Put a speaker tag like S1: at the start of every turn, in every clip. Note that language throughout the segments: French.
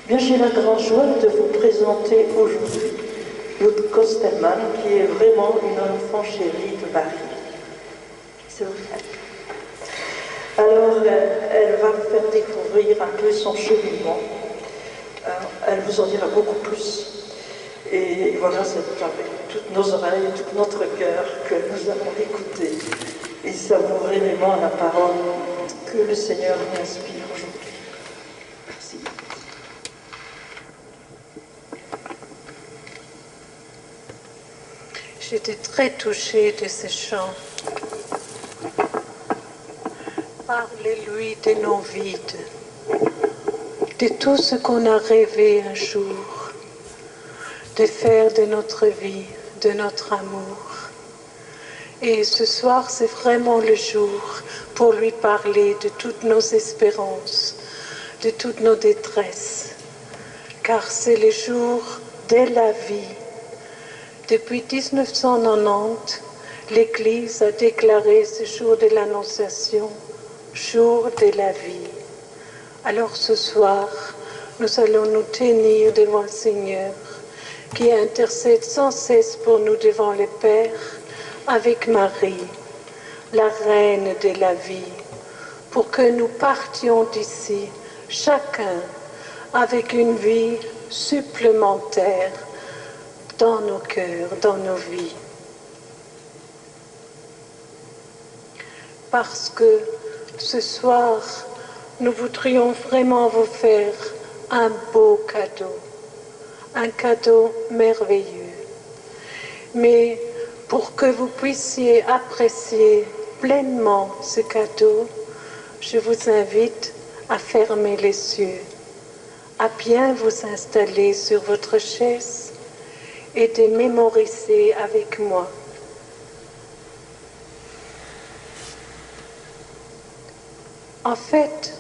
S1: Bien, j'ai la grande joie de vous présenter aujourd'hui Ruth Kostelman, qui est vraiment une enfant chérie de Marie. C'est vrai. Alors, elle va vous faire découvrir un peu son cheminement. Elle vous en dira beaucoup plus. Et voilà, c'est avec toutes nos oreilles, tout notre cœur que nous allons l'écouter et savourer vraiment la parole que le Seigneur nous inspire aujourd'hui. Merci.
S2: J'étais très touchée de ce chant. Parlez-lui de nos vides, de tout ce qu'on a rêvé un jour, de faire de notre vie, de notre amour. Et ce soir, c'est vraiment le jour pour lui parler de toutes nos espérances, de toutes nos détresses, car c'est le jour de la vie. Depuis 1990, l'Église a déclaré ce jour de l'Annonciation, jour de la vie. Alors ce soir, nous allons nous tenir devant le Seigneur, qui intercède sans cesse pour nous devant le Père, avec Marie, la Reine de la vie, pour que nous partions d'ici, chacun, avec une vie supplémentaire, dans nos cœurs, dans nos vies. Parce que ce soir, nous voudrions vraiment vous faire un beau cadeau merveilleux. Mais pour que vous puissiez apprécier pleinement ce cadeau, je vous invite à fermer les yeux, à bien vous installer sur votre chaise et de mémoriser avec moi. En fait,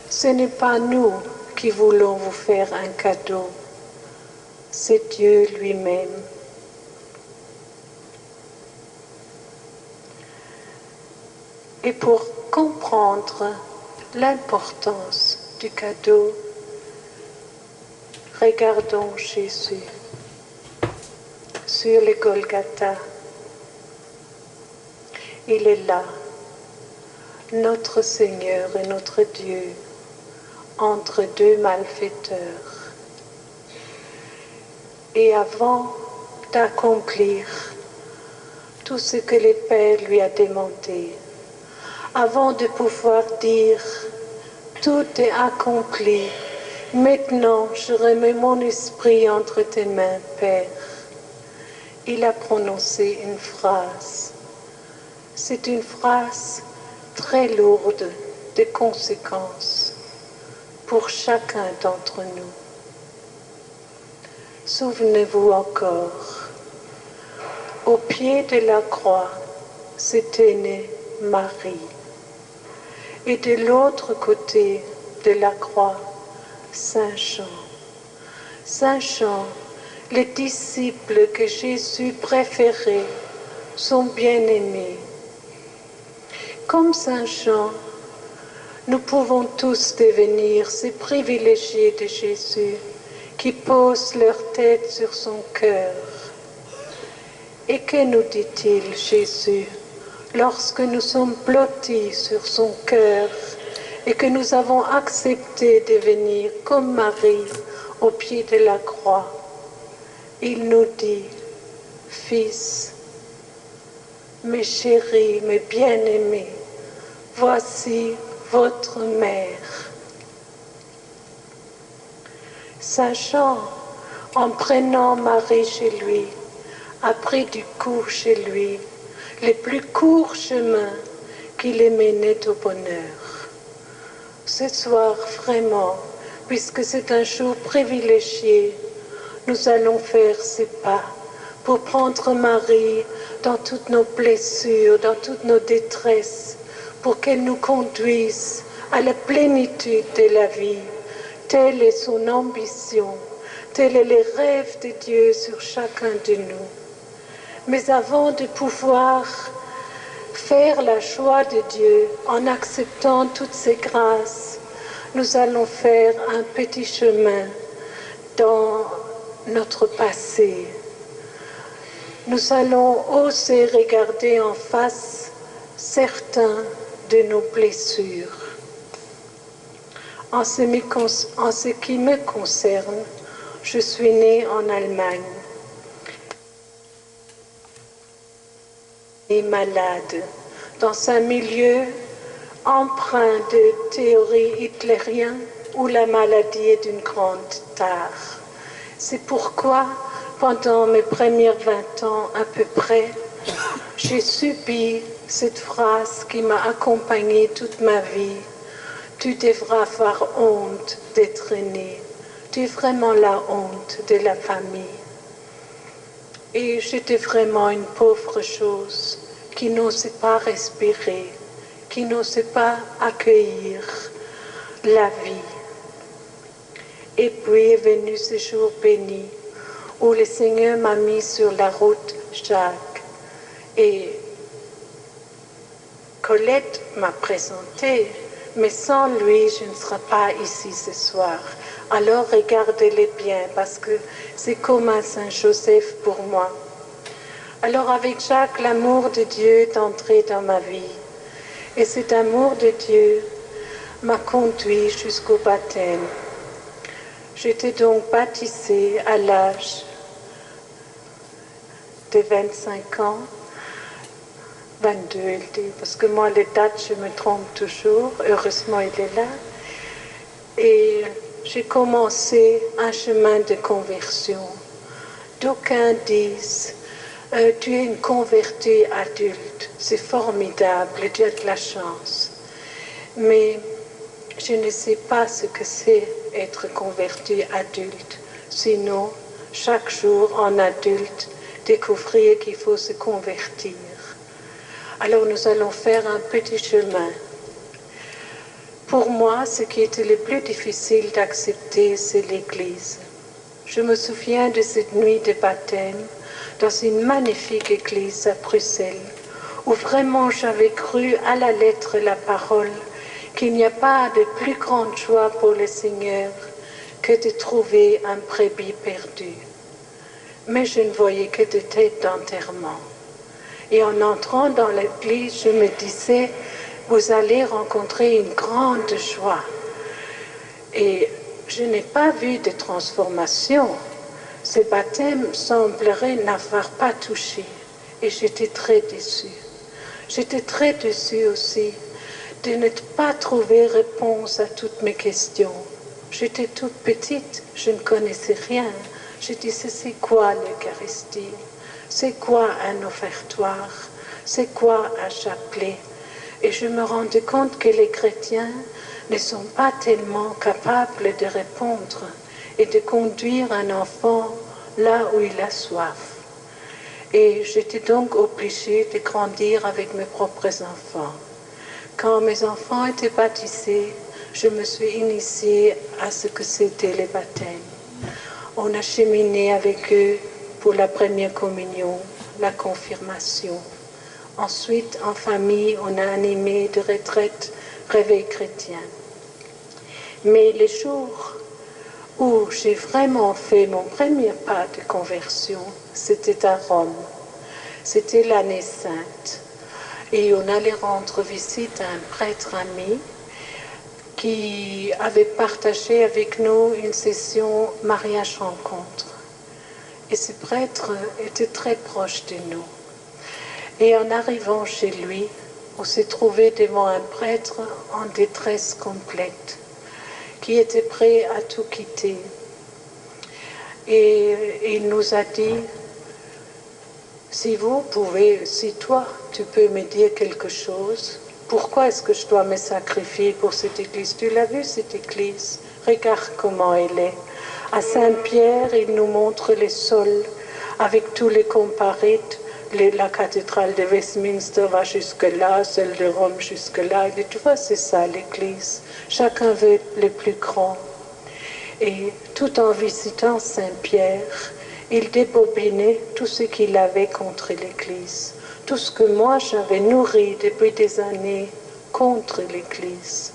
S2: ce n'est pas nous qui voulons vous faire un cadeau, c'est Dieu lui-même. Et pour comprendre l'importance du cadeau, regardons Jésus sur le Golgotha. Il est là, notre Seigneur et notre Dieu, entre deux malfaiteurs. Et avant d'accomplir tout ce que le Père lui a demandé, avant de pouvoir dire « tout est accompli, maintenant je remets mon esprit entre tes mains, Père », il a prononcé une phrase. C'est une phrase très lourde de conséquences pour chacun d'entre nous. Souvenez-vous encore, au pied de la croix, s'était née Marie. Et de l'autre côté de la croix, Saint Jean. Saint Jean, les disciples que Jésus préférait, son bien-aimé. Comme Saint Jean, nous pouvons tous devenir ces privilégiés de Jésus qui posent leur tête sur son cœur. Et que nous dit-il, Jésus, lorsque nous sommes blottis sur son cœur et que nous avons accepté de venir comme Marie au pied de la croix? Il nous dit, Fils, mes chéris, mes bien-aimés, voici votre mère. Saint Jean, en prenant Marie chez lui, a pris du coup chez lui le plus court chemin qui les menait au bonheur. Ce soir, vraiment, puisque c'est un jour privilégié, nous allons faire ces pas pour prendre Marie dans toutes nos blessures, dans toutes nos détresses, pour qu'elle nous conduise à la plénitude de la vie. Telle est son ambition, tels sont les rêves de Dieu sur chacun de nous. Mais avant de pouvoir faire la joie de Dieu en acceptant toutes ces grâces, nous allons faire un petit chemin dans notre passé. Nous allons oser regarder en face certains de nos blessures. En ce qui me concerne, je suis née en Allemagne et malade, dans un milieu empreint de théories hitlériennes où la maladie est d'une grande tare. C'est pourquoi, pendant mes premières 20 ans à peu près, j'ai subi cette phrase qui m'a accompagnée toute ma vie. Tu devras avoir honte d'être né. Tu es vraiment la honte de la famille. Et j'étais vraiment une pauvre chose qui n'osait pas respirer, qui n'osait pas accueillir la vie. Et puis est venu ce jour béni où le Seigneur m'a mis sur la route Jacques. Et Colette m'a présenté, mais sans lui, je ne serai pas ici ce soir. Alors regardez-les bien, parce que c'est comme un Saint-Joseph pour moi. Alors avec Jacques, l'amour de Dieu est entré dans ma vie. Et cet amour de Dieu m'a conduit jusqu'au baptême. J'étais donc baptisée à l'âge de 25 ans. 22, il dit, parce que moi, les dates, je me trompe toujours. Heureusement, il est là. Et j'ai commencé un chemin de conversion. D'aucuns disent, tu es une convertie adulte. C'est formidable, tu as de la chance. Mais je ne sais pas ce que c'est être converti adulte. Sinon, chaque jour, en adulte, découvrir qu'il faut se convertir. Alors nous allons faire un petit chemin. Pour moi, ce qui était le plus difficile d'accepter, c'est l'Église. Je me souviens de cette nuit de baptême dans une magnifique église à Bruxelles, où vraiment j'avais cru à la lettre la parole qu'il n'y a pas de plus grande joie pour le Seigneur que de trouver un brebis perdu. Mais je ne voyais que des têtes d'enterrement. Et en entrant dans l'église, je me disais, vous allez rencontrer une grande joie. Et je n'ai pas vu de transformation. Ce baptême semblerait n'avoir pas touché. Et j'étais très déçue. J'étais très déçue aussi de ne pas trouver réponse à toutes mes questions. J'étais toute petite, je ne connaissais rien. Je disais, c'est quoi l'Eucharistie? C'est quoi un offertoire? C'est quoi un chapelet? Et je me rendais compte que les chrétiens ne sont pas tellement capables de répondre et de conduire un enfant là où il a soif. Et j'étais donc obligée de grandir avec mes propres enfants. Quand mes enfants étaient baptisés, je me suis initiée à ce que c'était le baptême. On a cheminé avec eux pour la première communion, la confirmation. Ensuite, en famille, on a animé de retraites, réveil chrétien. Mais les jours où j'ai vraiment fait mon premier pas de conversion, c'était à Rome. C'était l'année sainte. Et on allait rendre visite à un prêtre ami qui avait partagé avec nous une session mariage-rencontre. Et ce prêtre était très proche de nous. Et en arrivant chez lui, on s'est trouvé devant un prêtre en détresse complète, qui était prêt à tout quitter. Et il nous a dit, si vous pouvez, si toi, tu peux me dire quelque chose, pourquoi est-ce que je dois me sacrifier pour cette église? Tu l'as vu, cette église? Regarde comment elle est. À Saint-Pierre, il nous montre les sols avec tous les comparites. La cathédrale de Westminster va jusque-là, celle de Rome jusque-là. Il dit, tu vois, c'est ça l'église. Chacun veut être le plus grand. Et tout en visitant Saint-Pierre, il débobinait tout ce qu'il avait contre l'Église, tout ce que moi j'avais nourri depuis des années contre l'Église.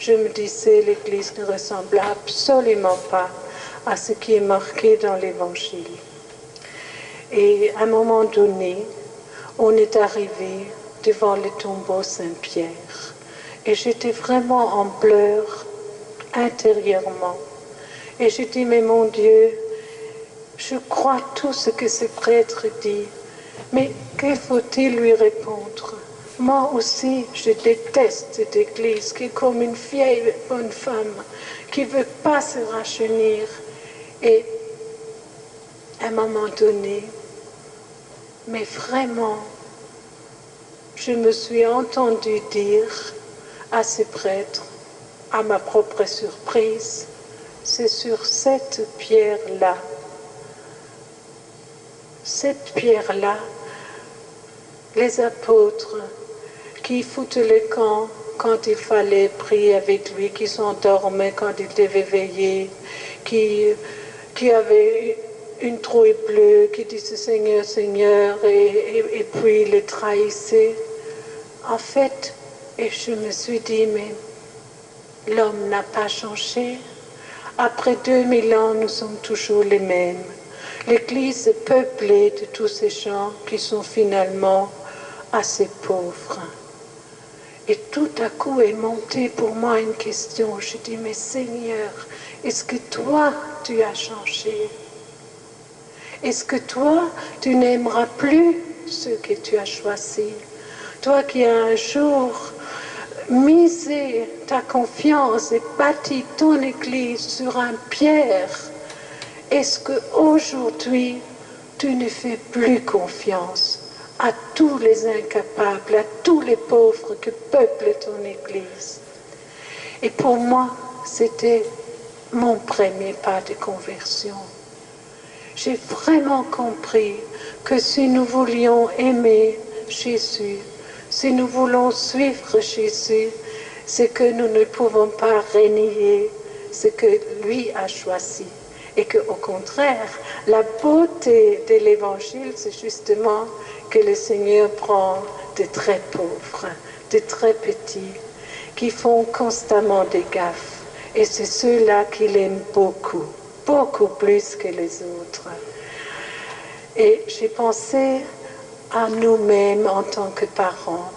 S2: je me disais l'Église ne ressemble absolument pas à ce qui est marqué dans l'Évangile. Et à un moment donné, on est arrivé devant le tombeau Saint-Pierre. Et j'étais vraiment en pleurs intérieurement. Et je dis, mais mon Dieu, je crois tout ce que ce prêtre dit, mais que faut-il lui répondre? Moi aussi, je déteste cette église qui est comme une vieille bonne femme qui ne veut pas se rajeunir. Et à un moment donné, mais vraiment, je me suis entendue dire à ce prêtre, à ma propre surprise, c'est sur cette pierre-là, les apôtres qui foutent le camp quand il fallait prier avec lui, qui s'endormaient quand il devait veiller, qui avaient une trouille bleue, qui disaient Seigneur, Seigneur, et puis le trahissaient. En fait, et je me suis dit, mais l'homme n'a pas changé. Après 2000 ans, nous sommes toujours les mêmes. L'Église est peuplée de tous ces gens qui sont finalement assez pauvres. Et tout à coup est montée pour moi une question. Je dis, mais Seigneur, est-ce que toi, tu as changé? Est-ce que toi, tu n'aimeras plus ceux que tu as choisis? Toi qui as un jour misé ta confiance et bâti ton Église sur un pierre, est-ce qu'aujourd'hui, tu ne fais plus confiance à tous les incapables, à tous les pauvres que peuple ton Église? Et pour moi, c'était mon premier pas de conversion. J'ai vraiment compris que si nous voulions aimer Jésus, si nous voulons suivre Jésus, c'est que nous ne pouvons pas renier ce que lui a choisi. Et qu'au contraire, la beauté de l'Évangile, c'est justement que le Seigneur prend de très pauvres, de très petits, qui font constamment des gaffes. Et c'est ceux-là qu'il aime beaucoup, beaucoup plus que les autres. Et j'ai pensé à nous-mêmes en tant que parents.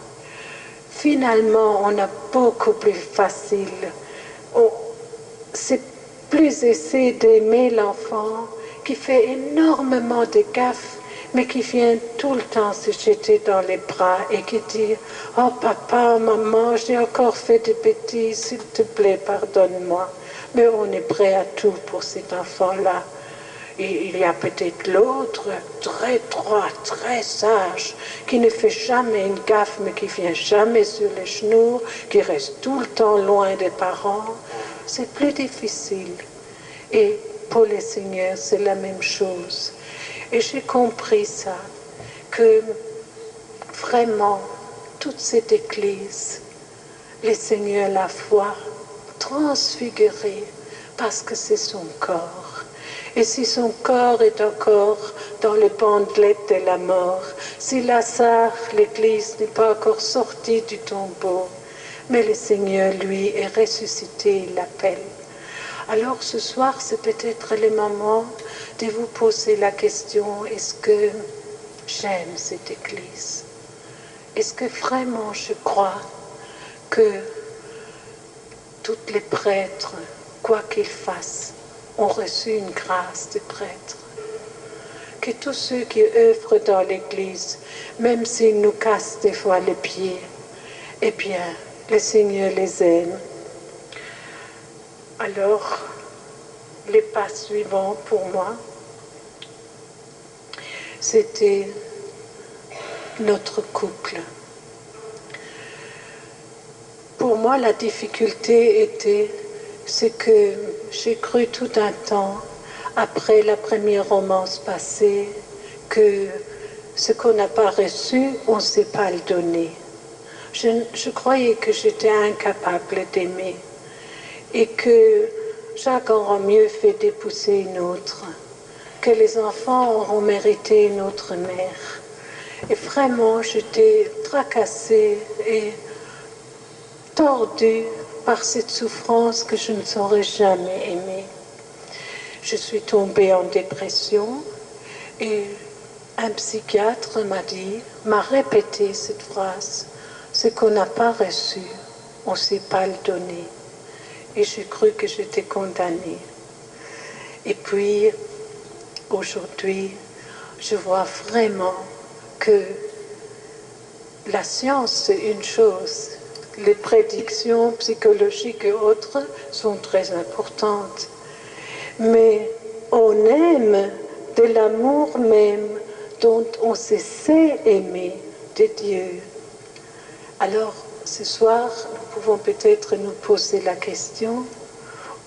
S2: Finalement, on a beaucoup plus facile. C'est plus essayer d'aimer l'enfant qui fait énormément de gaffes, mais qui vient tout le temps se jeter dans les bras et qui dit « Oh papa, maman, j'ai encore fait des bêtises, s'il te plaît, pardonne-moi. » Mais on est prêt à tout pour cet enfant-là. Et il y a peut-être l'autre, très droit, très sage, qui ne fait jamais une gaffe, mais qui vient jamais sur les genoux, qui reste tout le temps loin des parents. C'est plus difficile. Et pour les seigneurs, c'est la même chose. Et j'ai compris ça, que vraiment, toute cette église, les seigneurs la voient transfigurée, parce que c'est son corps. Et si son corps est encore dans les bandelettes de la mort, si Lazare, l'Église, n'est pas encore sortie du tombeau, mais le Seigneur, lui, est ressuscité, il l'appelle. Alors ce soir, c'est peut-être le moment de vous poser la question, est-ce que j'aime cette Église? Est-ce que vraiment je crois que tous les prêtres, quoi qu'ils fassent, ont reçu une grâce de prêtre? Que tous ceux qui œuvrent dans l'Église, même s'ils nous cassent des fois les pieds, eh bien, le Seigneur les aime. Alors, les pas suivants pour moi, c'était notre couple. Pour moi, la difficulté était ce que j'ai cru tout un temps, après la première romance passée, que ce qu'on n'a pas reçu, on ne sait pas le donner. Je croyais que j'étais incapable d'aimer et que Jacques aura mieux fait d'épouser une autre, que les enfants auront mérité une autre mère. Et vraiment, j'étais tracassée et tordue par cette souffrance que je ne saurais jamais aimer. Je suis tombée en dépression et un psychiatre m'a répété cette phrase, ce qu'on n'a pas reçu, on ne sait pas le donner. Et j'ai cru que j'étais condamnée. Et puis, aujourd'hui, je vois vraiment que la science, c'est une chose. Les prédictions psychologiques et autres sont très importantes. Mais on aime de l'amour même dont on se sait aimer de Dieu. Alors, ce soir, nous pouvons peut-être nous poser la question,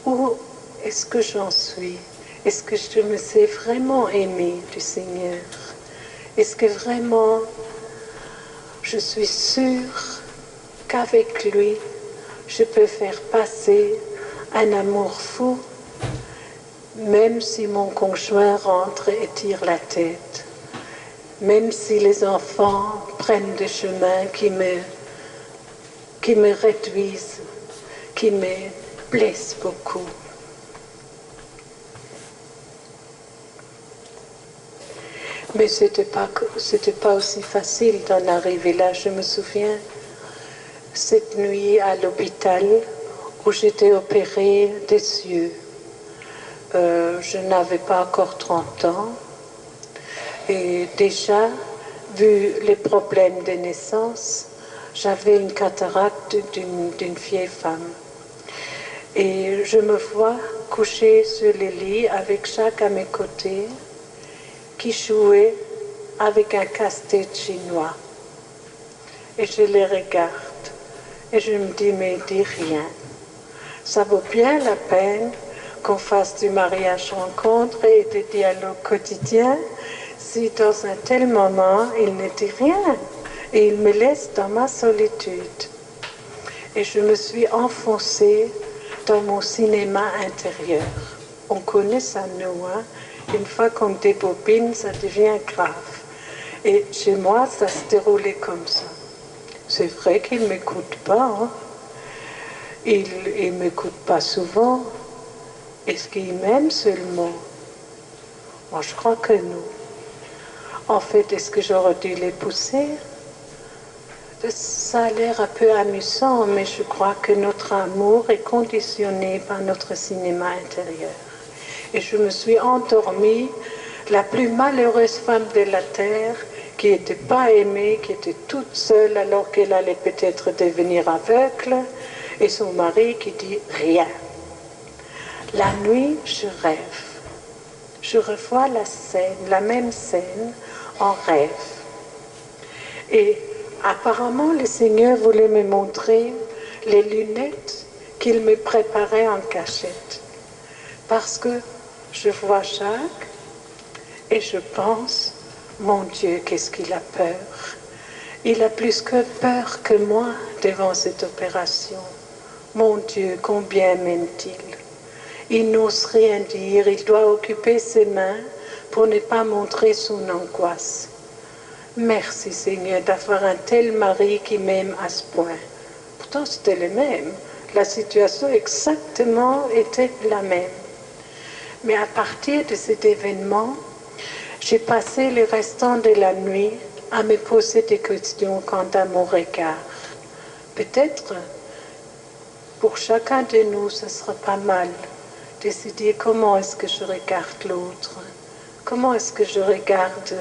S2: où est-ce que j'en suis? Est-ce que je me sais vraiment aimer du Seigneur? Est-ce que vraiment je suis sûre qu'avec lui, je peux faire passer un amour fou, même si mon conjoint rentre et tire la tête, même si les enfants prennent des chemins qui me réduisent, qui me blessent beaucoup. Mais c'était pas aussi facile d'en arriver là. Je me souviens, cette nuit à l'hôpital où j'étais opérée des yeux. Je n'avais pas encore 30 ans. Et déjà, vu les problèmes de naissance, j'avais une cataracte d'une vieille femme. Et je me vois couchée sur le lit avec Jacques à mes côtés, qui jouait avec un casse-tête chinois. Et je les regarde et je me dis, mais dis rien. Ça vaut bien la peine qu'on fasse du mariage rencontre et des dialogues quotidiens si dans un tel moment il ne dit rien et il me laisse dans ma solitude. Et je me suis enfoncée dans mon cinéma intérieur. On connaît ça, nous, hein? Une fois qu'on débobine, ça devient grave. Et chez moi, ça se déroulait comme ça. C'est vrai qu'il ne m'écoute pas. Hein? Il ne m'écoute pas souvent. Est-ce qu'il m'aime seulement? Moi, je crois que non. En fait, est-ce que j'aurais dû les pousser? Ça a l'air un peu amusant, mais je crois que notre amour est conditionné par notre cinéma intérieur. Et je me suis endormie, la plus malheureuse femme de la terre, qui n'était pas aimée, qui était toute seule alors qu'elle allait peut-être devenir aveugle, et son mari qui dit rien. La nuit, je rêve. Je revois la scène, la même scène, en rêve. Et apparemment, le Seigneur voulait me montrer les lunettes qu'il me préparait en cachette. Parce que je vois Jacques et je pense, mon Dieu, qu'est-ce qu'il a peur. Il a plus que peur que moi devant cette opération. Mon Dieu, combien m'aime-t-il? Il n'ose rien dire, il doit occuper ses mains pour ne pas montrer son angoisse. Merci Seigneur d'avoir un tel mari qui m'aime à ce point. Pourtant c'était le même, la situation exactement était la même. Mais à partir de cet événement, j'ai passé le restant de la nuit à me poser des questions quant à mon regard. Peut-être, pour chacun de nous, ce sera pas mal de se dire comment est-ce que je regarde l'autre, comment est-ce que je regarde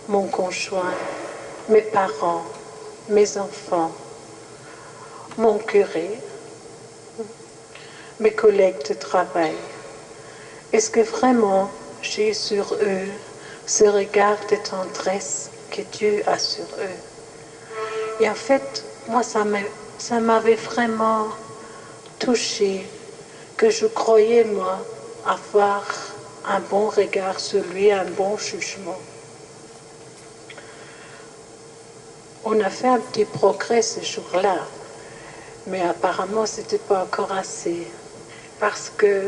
S2: mon conjoint, mes parents, mes enfants, mon curé, mes collègues de travail. Est-ce que vraiment j'ai sur eux ce regard de tendresse que Dieu a sur eux? Et en fait, moi, ça m'avait vraiment touchée, que je croyais, moi, avoir un bon regard sur lui, un bon jugement. On a fait un petit progrès ce jour-là, mais apparemment, ce n'était pas encore assez. Parce que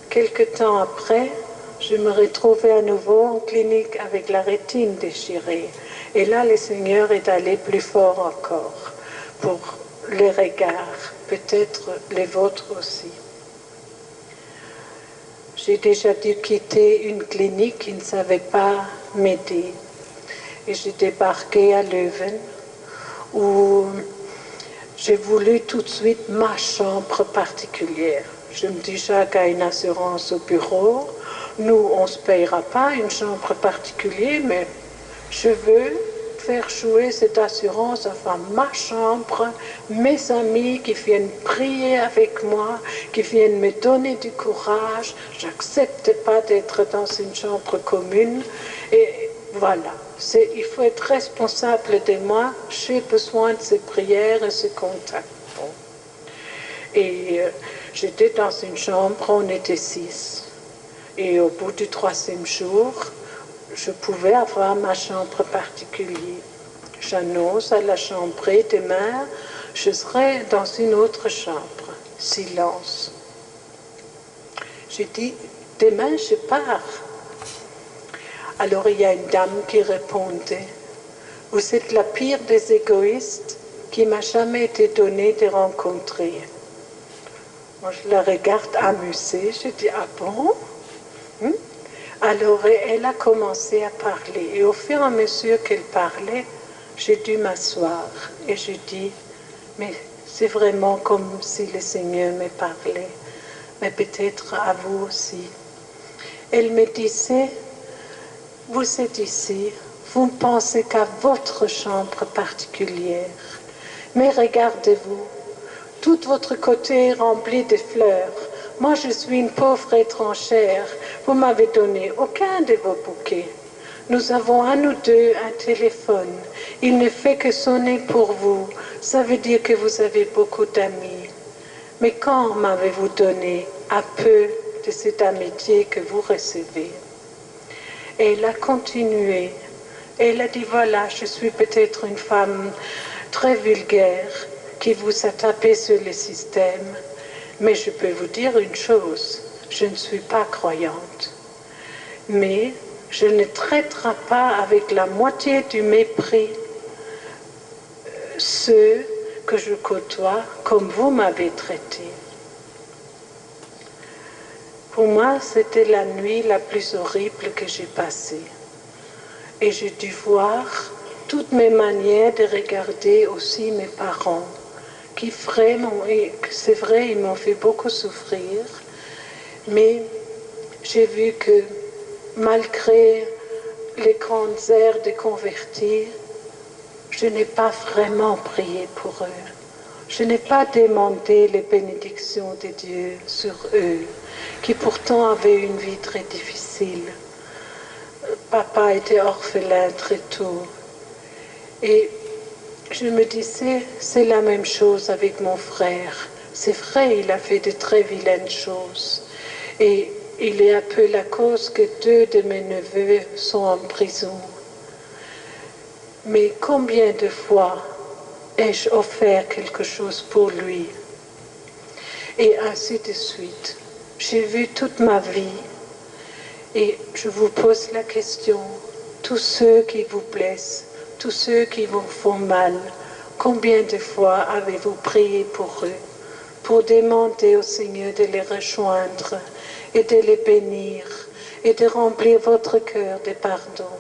S2: quelque temps après, je me retrouvais à nouveau en clinique avec la rétine déchirée. Et là, le Seigneur est allé plus fort encore pour les regards. peut-être les vôtres aussi. J'ai déjà dû quitter une clinique qui ne savait pas m'aider. Et j'ai débarqué à Leuven où j'ai voulu tout de suite ma chambre particulière. Je me dis, Jacques a une assurance au bureau. Nous, on ne se payera pas une chambre particulière, mais je veux faire jouer cette assurance, enfin ma chambre, mes amis qui viennent prier avec moi, qui viennent me donner du courage. J'accepte pas d'être dans une chambre commune. Et voilà, il faut être responsable de moi. J'ai besoin de ces prières et ce contact. Bon. Et j'étais dans une chambre, on était 6. Et au bout du 3e jour, je pouvais avoir ma chambre particulière. J'annonce à la chambrée, demain, je serai dans une autre chambre. Silence. J'ai dit, demain, je pars. Alors il y a une dame qui répondait, vous êtes la pire des égoïstes qui m'a jamais été donné de rencontrer. Moi, je la regarde amusée, je dis, ah bon? Alors elle a commencé à parler et au fur et à mesure qu'elle parlait, j'ai dû m'asseoir et j'ai dit, mais c'est vraiment comme si le Seigneur me parlait, mais peut-être à vous aussi. Elle me disait, vous êtes ici, vous ne pensez qu'à votre chambre particulière, mais regardez-vous, tout votre côté est rempli de fleurs. Moi, je suis une pauvre étrangère. Vous m'avez donné aucun de vos bouquets. Nous avons à nous deux un téléphone. Il ne fait que sonner pour vous. Ça veut dire que vous avez beaucoup d'amis. Mais quand m'avez-vous donné un peu de cette amitié que vous recevez? Et elle a continué. Elle a dit, voilà, je suis peut-être une femme très vulgaire qui vous a tapé sur le système. Mais je peux vous dire une chose, je ne suis pas croyante. Mais je ne traiterai pas avec la moitié du mépris ceux que je côtoie comme vous m'avez traité. Pour moi, c'était la nuit la plus horrible que j'ai passée. Et j'ai dû voir toutes mes manières de regarder aussi mes parents, qui vraiment, c'est vrai, ils m'ont fait beaucoup souffrir, mais j'ai vu que malgré les grandes aires de convertis, je n'ai pas vraiment prié pour eux. Je n'ai pas demandé les bénédictions de Dieu sur eux, qui pourtant avaient une vie très difficile. Papa était orphelin très tôt. Et je me disais, c'est la même chose avec mon frère. C'est vrai, il a fait de très vilaines choses. Et il est un peu la cause que 2 de mes neveux sont en prison. Mais combien de fois ai-je offert quelque chose pour lui? Et ainsi de suite. J'ai vu toute ma vie. Et je vous pose la question, tous ceux qui vous blessent, tous ceux qui vous font mal, combien de fois avez-vous prié pour eux, pour demander au Seigneur de les rejoindre et de les bénir et de remplir votre cœur de pardon?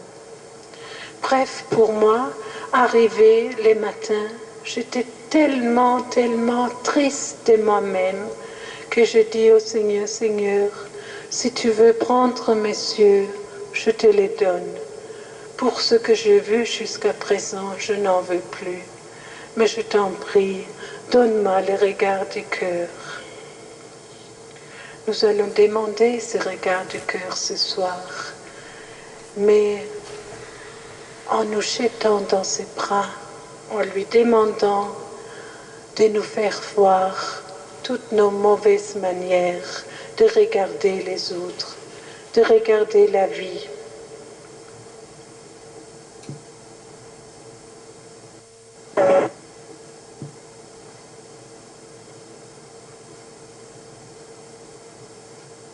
S2: Bref, pour moi, arrivé les matins, j'étais tellement triste de moi-même que je dis au Seigneur, Seigneur, si tu veux prendre mes yeux, je te les donne. Pour ce que j'ai vu jusqu'à présent, je n'en veux plus. Mais je t'en prie, donne-moi le regard du cœur. Nous allons demander ce regard du cœur ce soir. Mais en nous jetant dans ses bras, en lui demandant de nous faire voir toutes nos mauvaises manières de regarder les autres, de regarder la vie.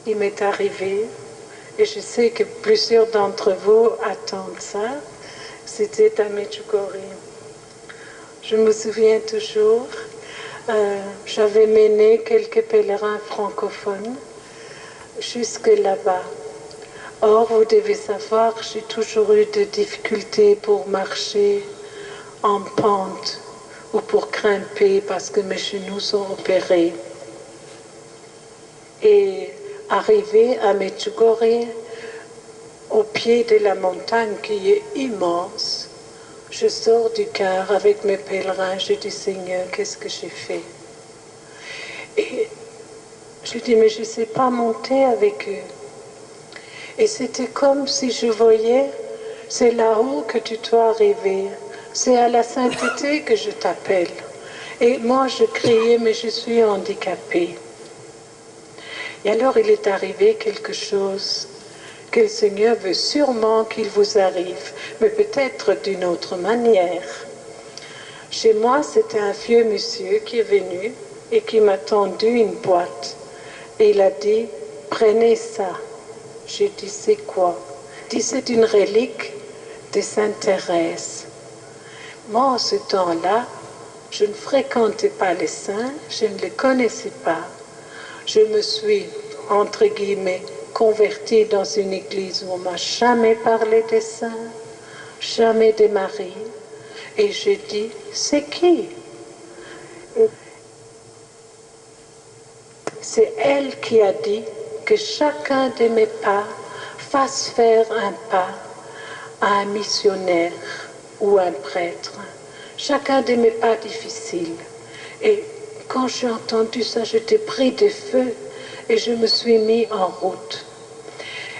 S2: Il m'est arrivé, et je sais que plusieurs d'entre vous attendent ça, c'était à Medjugorje. Je me souviens toujours, J'avais mené quelques pèlerins francophones jusque là-bas. Or, vous devez savoir, j'ai toujours eu des difficultés pour marcher en pente ou pour grimper parce que mes genoux sont opérés. Et arrivé à Medjugorje, au pied de la montagne qui est immense, je sors du car avec mes pèlerins, je dis Seigneur, qu'est-ce que j'ai fait? Et je dis mais je ne sais pas monter avec eux. Et c'était comme si je voyais, c'est là-haut que tu dois arriver, c'est à la sainteté que je t'appelle. Et moi je criais mais je suis handicapée. Et alors il est arrivé quelque chose que le Seigneur veut sûrement qu'il vous arrive, mais peut-être d'une autre manière. Chez moi, c'était un vieux monsieur qui est venu et qui m'a tendu une boîte. Et il a dit, prenez ça. J'ai dit, c'est quoi? Il dit, c'est une relique de Sainte Thérèse. Moi, en ce temps-là, je ne fréquentais pas les saints, je ne les connaissais pas. Je me suis, entre guillemets, convertie dans une église où on ne m'a jamais parlé des saints, jamais de Marie. Et j'ai dit, c'est qui? C'est elle qui a dit que chacun de mes pas fasse faire un pas à un missionnaire ou un prêtre. Chacun de mes pas difficiles. Et quand j'ai entendu ça, j'étais pris de feu et je me suis mis en route.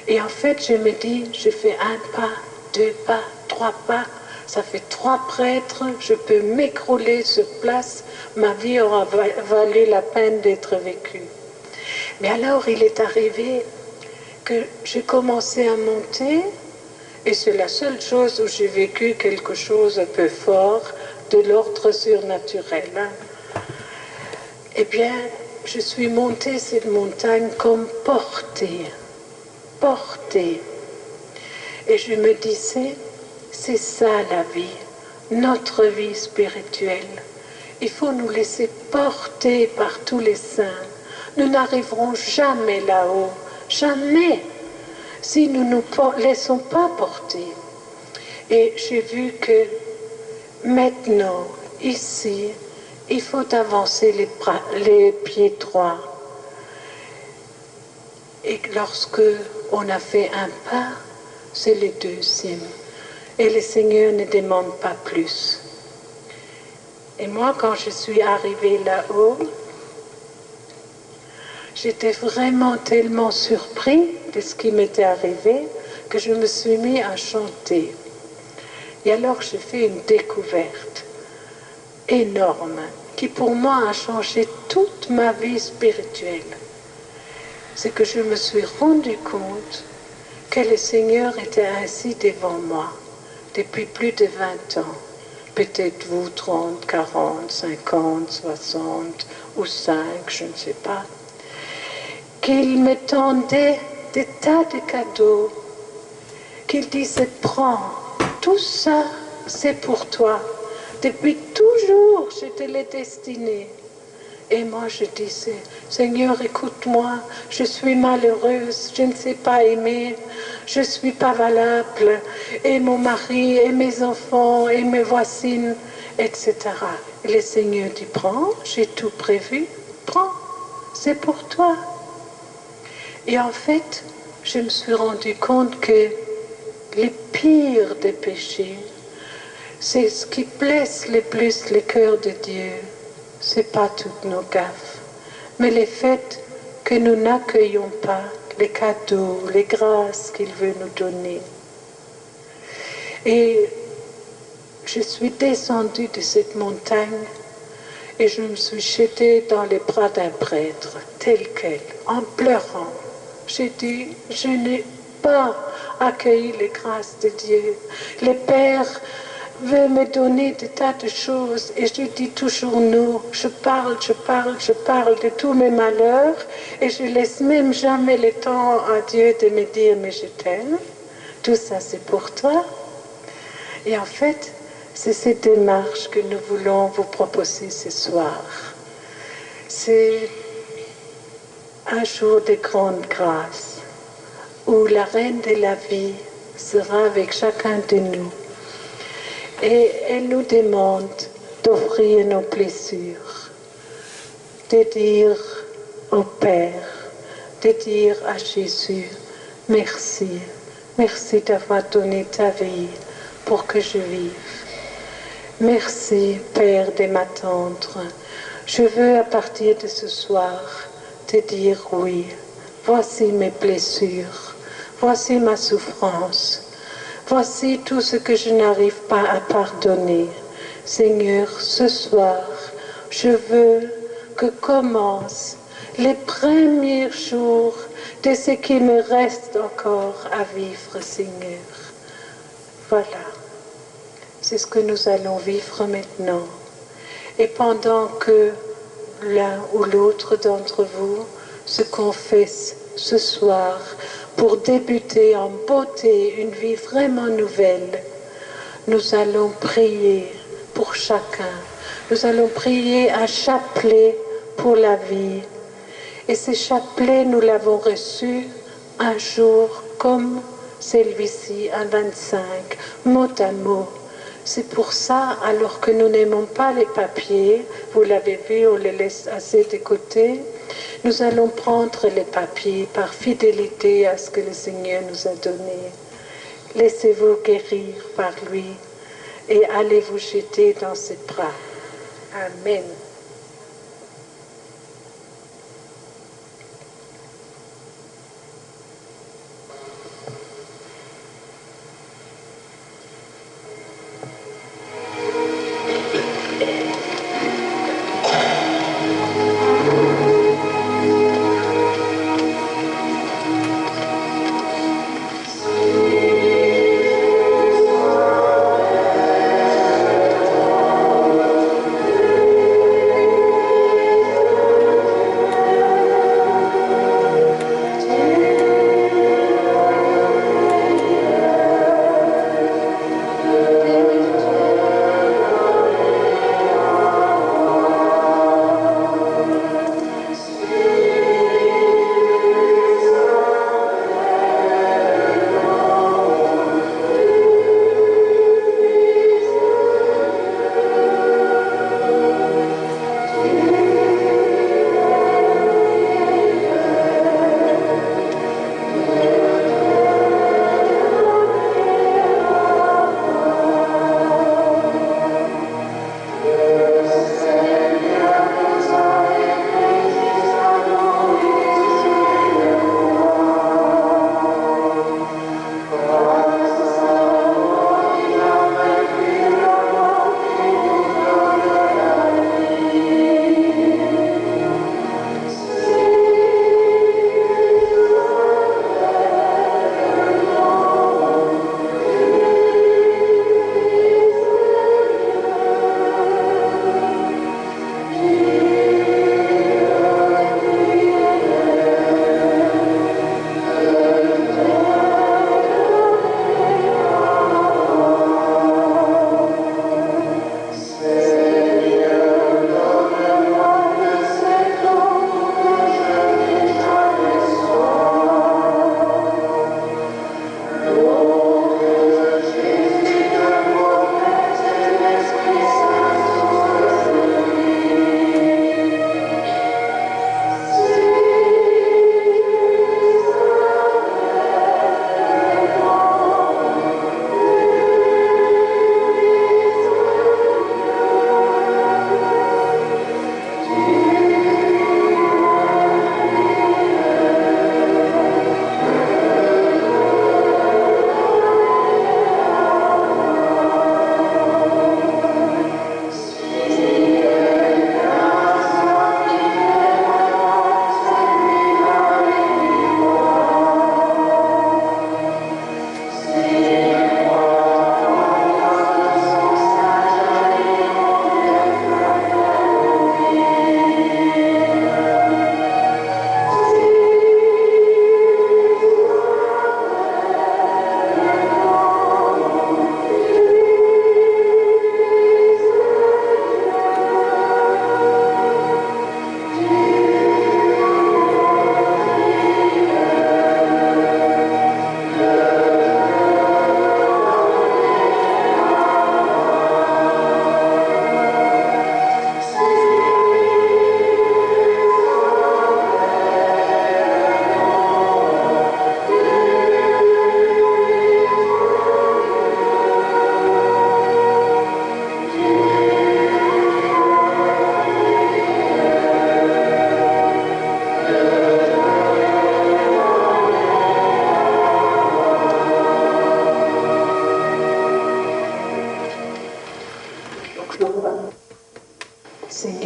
S2: Et en fait, je me dis, je fais un pas, 2 pas, 3 pas. Ça fait 3 prêtres, je peux m'écrouler sur place, ma vie aura valu la peine d'être vécue. Mais alors il est arrivé que j'ai commencé à monter, et c'est la seule chose où j'ai vécu quelque chose un peu fort, de l'ordre surnaturel. Eh bien, je suis montée cette montagne comme portée. Et je me disais, c'est ça la vie, notre vie spirituelle. Il faut nous laisser porter par tous les saints. Nous n'arriverons jamais là-haut, jamais, si nous ne nous laissons pas porter. Et j'ai vu que maintenant, ici, il faut avancer les pieds droits. Et lorsque on a fait un pas, c'est le deuxième. Et le Seigneur ne demande pas plus. Et moi, quand je suis arrivée là-haut, j'étais vraiment tellement surpris de ce qui m'était arrivé que je me suis mis à chanter. Et alors j'ai fait une découverte énorme qui pour moi a changé toute ma vie spirituelle. C'est que je me suis rendu compte que le Seigneur était ainsi devant moi depuis plus de 20 ans. Peut-être vous, 30, 40, 50, 60 ou 5, je ne sais pas. Qu'il me tendait des tas de cadeaux. Qu'il disait, prends, tout ça, c'est pour toi. Depuis toujours, je te l'ai destiné. Et moi, je disais, Seigneur, écoute-moi, je suis malheureuse, je ne sais pas aimer, je ne suis pas valable, et mon mari, et mes enfants, et mes voisines, etc. Et le Seigneur dit, prends, j'ai tout prévu, prends, c'est pour toi. Et en fait, je me suis rendu compte que les pires des péchés, c'est ce qui blesse le plus le cœur de Dieu. Ce n'est pas toutes nos gaffes, mais le fait que nous n'accueillons pas les cadeaux, les grâces qu'il veut nous donner. Et je suis descendue de cette montagne et je me suis jetée dans les bras d'un prêtre, tel quel, en pleurant. J'ai dit, je n'ai pas accueilli les grâces de Dieu. Le Père veut me donner des tas de choses et je dis toujours non. Je parle de tous mes malheurs et je laisse même jamais le temps à Dieu de me dire mais je t'aime. Tout ça c'est pour toi. Et en fait, c'est cette démarche que nous voulons vous proposer ce soir. C'est un jour de grande grâce où la Reine de la vie sera avec chacun de nous et elle nous demande d'offrir nos blessures, de dire au Père, de dire à Jésus, merci, merci d'avoir donné ta vie pour que je vive. Merci, Père, de m'attendre. Je veux à partir de ce soir te dire oui. Voici mes blessures. Voici ma souffrance. Voici tout ce que je n'arrive pas à pardonner. Seigneur, ce soir, je veux que commencent les premiers jours de ce qui me reste encore à vivre, Seigneur. Voilà. C'est ce que nous allons vivre maintenant. Et pendant que l'un ou l'autre d'entre vous se confesse ce soir pour débuter en beauté une vie vraiment nouvelle, nous allons prier pour chacun. Nous allons prier un chapelet pour la vie. Et ce chapelet, nous l'avons reçu un jour comme celui-ci, un 25, mot à mot. C'est pour ça, alors que nous n'aimons pas les papiers, vous l'avez vu, on les laisse assez de côté, nous allons prendre les papiers par fidélité à ce que le Seigneur nous a donné. Laissez-vous guérir par lui et allez vous jeter dans ses bras. Amen.
S3: Amen.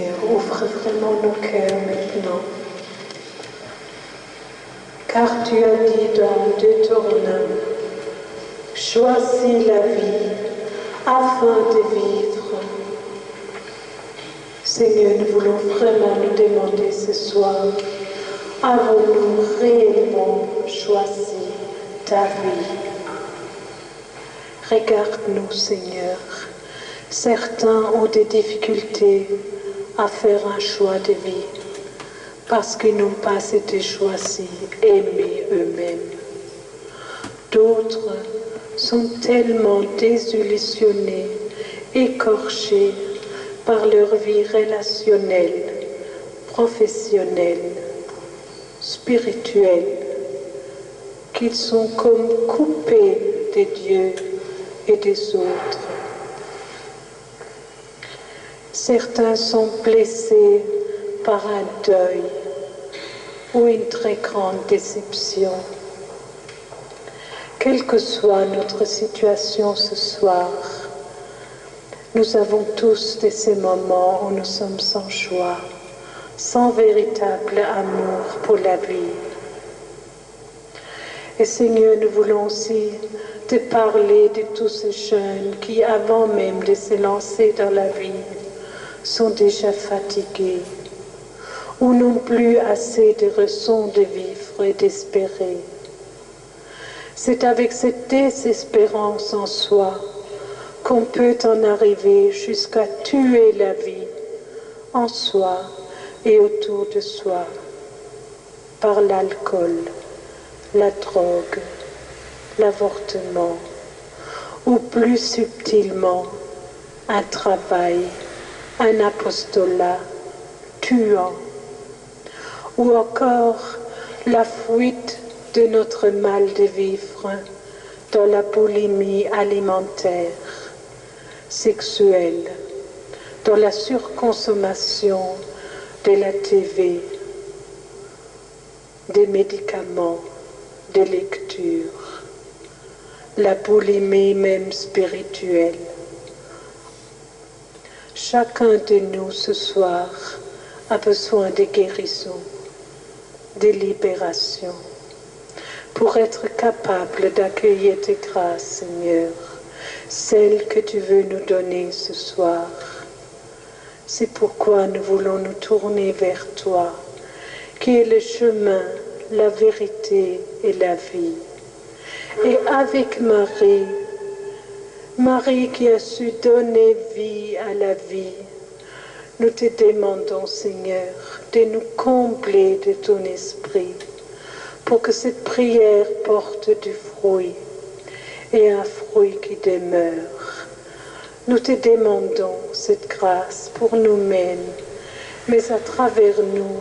S2: Seigneur, ouvre vraiment nos cœurs maintenant. Car tu as dit dans Deutéronome, choisis la vie afin de vivre. Seigneur, nous voulons vraiment nous demander ce soir, avons-nous réellement choisi ta vie? Regarde-nous, Seigneur. Certains ont des difficultés à faire un choix de vie parce qu'ils n'ont pas été choisis, aimés eux-mêmes. D'autres sont tellement désillusionnés, écorchés par leur vie relationnelle, professionnelle, spirituelle, qu'ils sont comme coupés de Dieu et des autres. Certains sont blessés par un deuil ou une très grande déception. Quelle que soit notre situation ce soir, nous avons tous de ces moments où nous sommes sans choix, sans véritable amour pour la vie. Et Seigneur, nous voulons aussi te parler de tous ces jeunes qui, avant même de se lancer dans la vie, sont déjà fatigués ou n'ont plus assez de raisons de vivre et d'espérer. C'est avec cette désespérance en soi qu'on peut en arriver jusqu'à tuer la vie en soi et autour de soi par l'alcool, la drogue, l'avortement ou plus subtilement un travail, un apostolat tuant ou encore la fuite de notre mal de vivre dans la boulimie alimentaire, sexuelle, dans la surconsommation de la TV, des médicaments, des lectures, la boulimie même spirituelle. Chacun de nous ce soir a besoin de guérison, de libération, pour être capable d'accueillir tes grâces, Seigneur, celles que tu veux nous donner ce soir. C'est pourquoi nous voulons nous tourner vers toi, qui est le chemin, la vérité et la vie. Et avec Marie, Marie qui a su donner vie à la vie, nous te demandons, Seigneur, de nous combler de ton esprit pour que cette prière porte du fruit et un fruit qui demeure. Nous te demandons cette grâce pour nous-mêmes, mais à travers nous,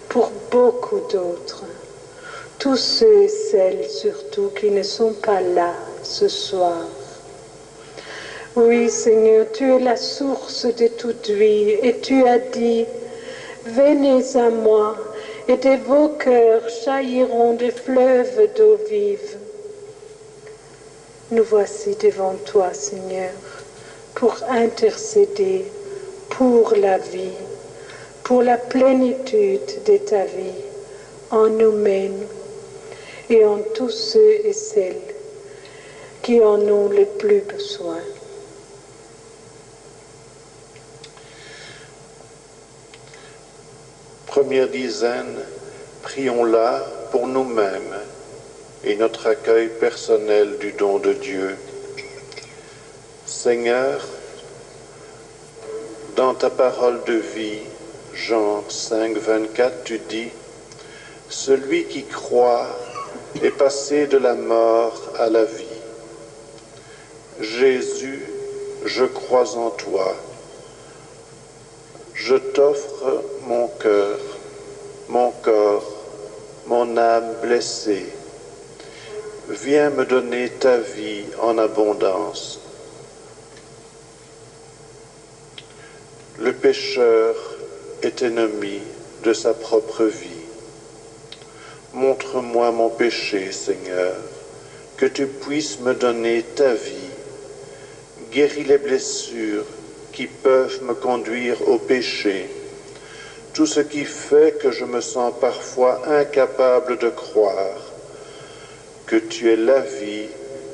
S2: pour beaucoup d'autres, tous ceux et celles surtout qui ne sont pas là ce soir. Oui, Seigneur, tu es la source de toute vie et tu as dit, venez à moi et de vos cœurs jailliront des fleuves d'eau vive. Nous voici devant toi, Seigneur, pour intercéder pour la vie, pour la plénitude de ta vie en nous-mêmes et en tous ceux et celles qui en ont le plus besoin.
S3: Première dizaine, prions-la pour nous-mêmes et notre accueil personnel du don de Dieu. Seigneur, dans ta parole de vie, Jean 5, 24, tu dis « Celui qui croit est passé de la mort à la vie. Jésus, je crois en toi. Je t'offre mon cœur, mon corps, mon âme blessée. Viens me donner ta vie en abondance. » Le pécheur est ennemi de sa propre vie. Montre-moi mon péché, Seigneur, que tu puisses me donner ta vie. Guéris les blessures qui peuvent me conduire au péché, tout ce qui fait que je me sens parfois incapable de croire que tu es la vie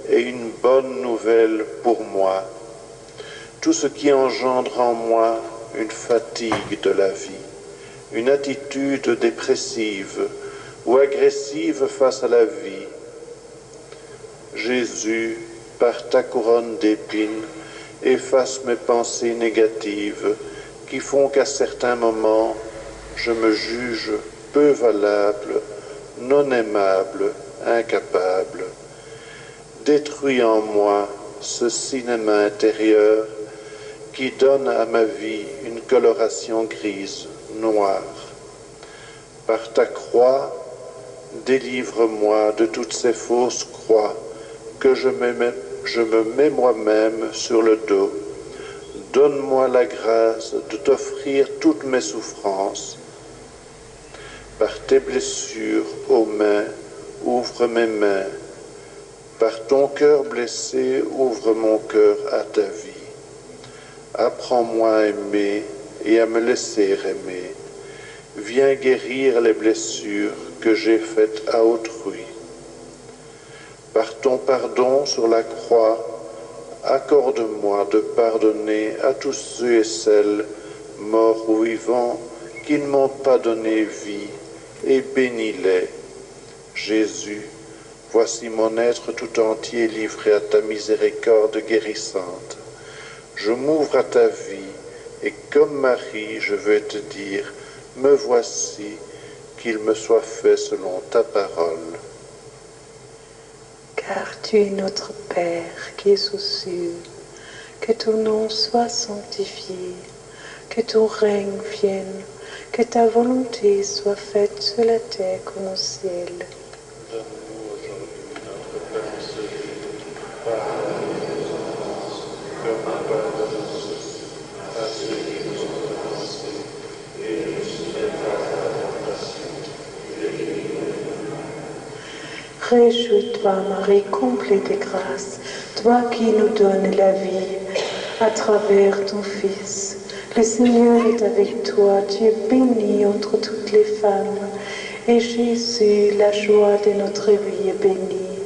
S3: et une bonne nouvelle pour moi, tout ce qui engendre en moi une fatigue de la vie, une attitude dépressive ou agressive face à la vie. Jésus, par ta couronne d'épines, efface mes pensées négatives qui font qu'à certains moments, je me juge peu valable, non aimable, incapable. Détruis en moi ce cinéma intérieur qui donne à ma vie une coloration grise, noire. Par ta croix, délivre-moi de toutes ces fausses croix que je me mets moi-même sur le dos. Donne-moi la grâce de t'offrir toutes mes souffrances. Par tes blessures aux mains, ouvre mes mains. Par ton cœur blessé, ouvre mon cœur à ta vie. Apprends-moi à aimer et à me laisser aimer. Viens guérir les blessures que j'ai faites à autrui. Par ton pardon sur la croix, accorde-moi de pardonner à tous ceux et celles, morts ou vivants, qui ne m'ont pas donné vie, et bénis-les. Jésus, voici mon être tout entier livré à ta miséricorde guérissante. Je m'ouvre à ta vie, et comme Marie, je veux te dire, me voici, qu'il me soit fait selon ta parole.
S2: Car tu es notre Père qui es aux cieux, que ton nom soit sanctifié, que ton règne vienne, que ta volonté soit faite sur la terre comme au ciel.
S3: Donne-nous aujourd'hui notre pain quotidien. Pardonne-nous nos offenses, comme nous pardonnons aussi à ceux qui nous ont offensés, et ne nous soumets pas à la tentation, et délivre-nous.
S2: Réjouis-toi, Marie, comblée de grâce, toi qui nous donnes la vie à travers ton Fils. Le Seigneur est avec toi, tu es bénie entre toutes les femmes, et Jésus, la joie de notre vie, est béni.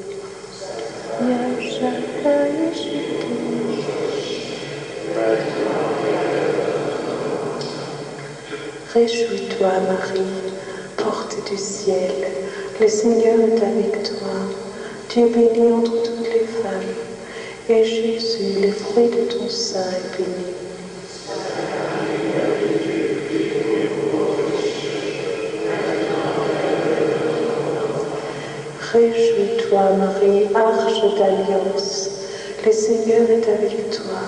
S2: Réjouis-toi, Marie, porte du ciel, le Seigneur est avec toi. Tu es bénie entre toutes les femmes, et Jésus, le fruit de ton sein, est béni. Réjouis-toi, Marie, arche d'alliance, le Seigneur est avec toi.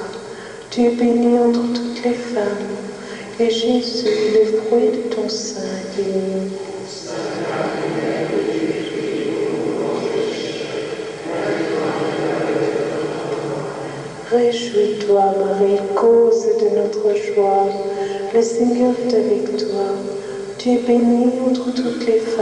S2: Tu es bénie entre toutes les femmes, et Jésus, le fruit de ton sein, est béni. Réjouis-toi, Marie, cause de notre joie, le Seigneur est avec toi. Tu es bénie entre toutes les femmes.